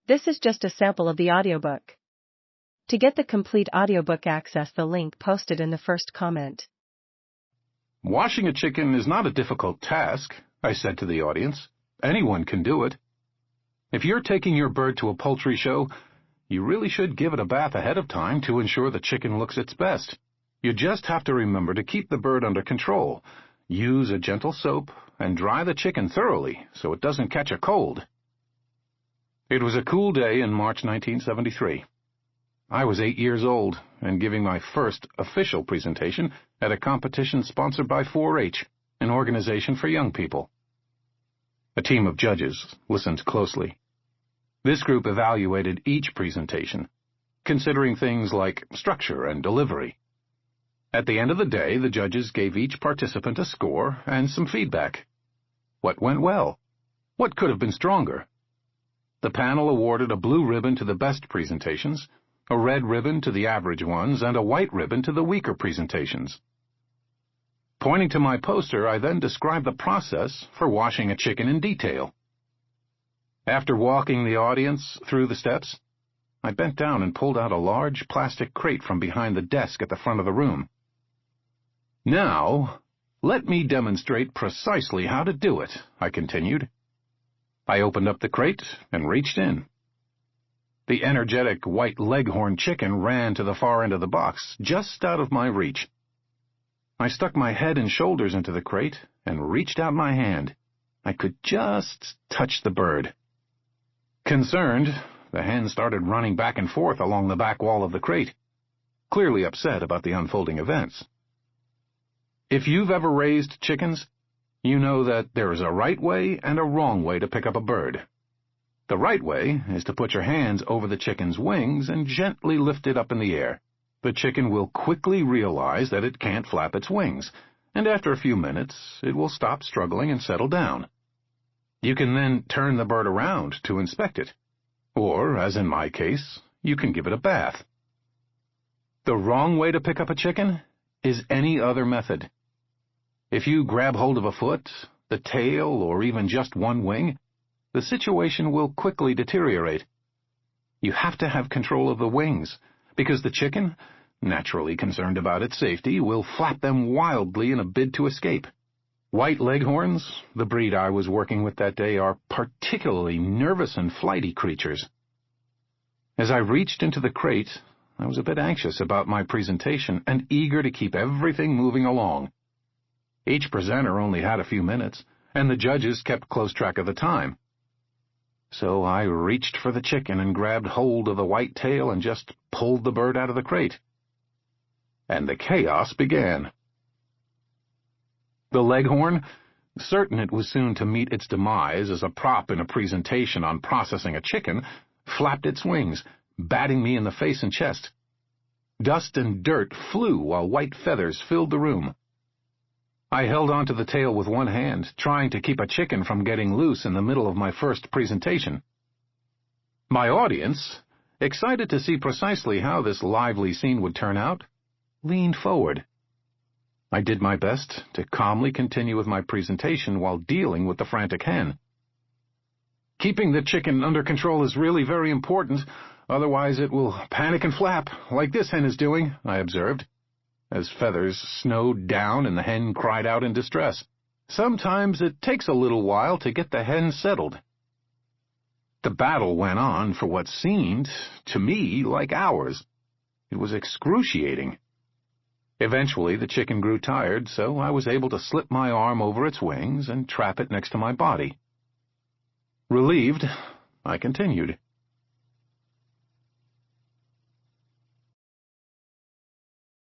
This is just a sample of the audiobook. To get the complete audiobook, access the link posted in the first comment. Washing a chicken is not a difficult task, I said to the audience. Anyone can do it. If you're taking your bird to a poultry show, you really should give it a bath ahead of time to ensure the chicken looks its best. You just have to remember to keep the bird under control. Use a gentle soap and dry the chicken thoroughly so it doesn't catch a cold. It was a cool day in March 1973. I was 8 years old and giving my first official presentation at a competition sponsored by 4-H, an organization for young people. A team of judges listened closely. This group evaluated each presentation, considering things like structure and delivery. At the end of the day, the judges gave each participant a score and some feedback. What went well? What could have been stronger? The panel awarded a blue ribbon to the best presentations, a red ribbon to the average ones, and a white ribbon to the weaker presentations. Pointing to my poster, I then described the process for washing a chicken in detail. After walking the audience through the steps, I bent down and pulled out a large plastic crate from behind the desk at the front of the room. Now, let me demonstrate precisely how to do it, I continued. I opened up the crate and reached in. The energetic white leghorn chicken ran to the far end of the box, just out of my reach. I stuck my head and shoulders into the crate and reached out my hand. I could just touch the bird. Concerned, the hen started running back and forth along the back wall of the crate, clearly upset about the unfolding events. If you've ever raised chickens, you know that there is a right way and a wrong way to pick up a bird. The right way is to put your hands over the chicken's wings and gently lift it up in the air. The chicken will quickly realize that it can't flap its wings, and after a few minutes, it will stop struggling and settle down. You can then turn the bird around to inspect it, or, as in my case, you can give it a bath. The wrong way to pick up a chicken is any other method. If you grab hold of a foot, the tail, or even just one wing, the situation will quickly deteriorate. You have to have control of the wings, because the chicken, naturally concerned about its safety, will flap them wildly in a bid to escape. White leghorns, the breed I was working with that day, are particularly nervous and flighty creatures. As I reached into the crate, I was a bit anxious about my presentation and eager to keep everything moving along. Each presenter only had a few minutes, and the judges kept close track of the time. So I reached for the chicken and grabbed hold of the white tail and just pulled the bird out of the crate. And the chaos began. The leghorn, certain it was soon to meet its demise as a prop in a presentation on processing a chicken, flapped its wings, batting me in the face and chest. Dust and dirt flew while white feathers filled the room. I held onto the tail with one hand, trying to keep a chicken from getting loose in the middle of my first presentation. My audience, excited to see precisely how this lively scene would turn out, leaned forward. I did my best to calmly continue with my presentation while dealing with the frantic hen. Keeping the chicken under control is really very important, otherwise it will panic and flap, like this hen is doing, I observed, as feathers snowed down and the hen cried out in distress. Sometimes it takes a little while to get the hen settled. The battle went on for what seemed, to me, like hours. It was excruciating. Eventually, the chicken grew tired, so I was able to slip my arm over its wings and trap it next to my body. Relieved, I continued.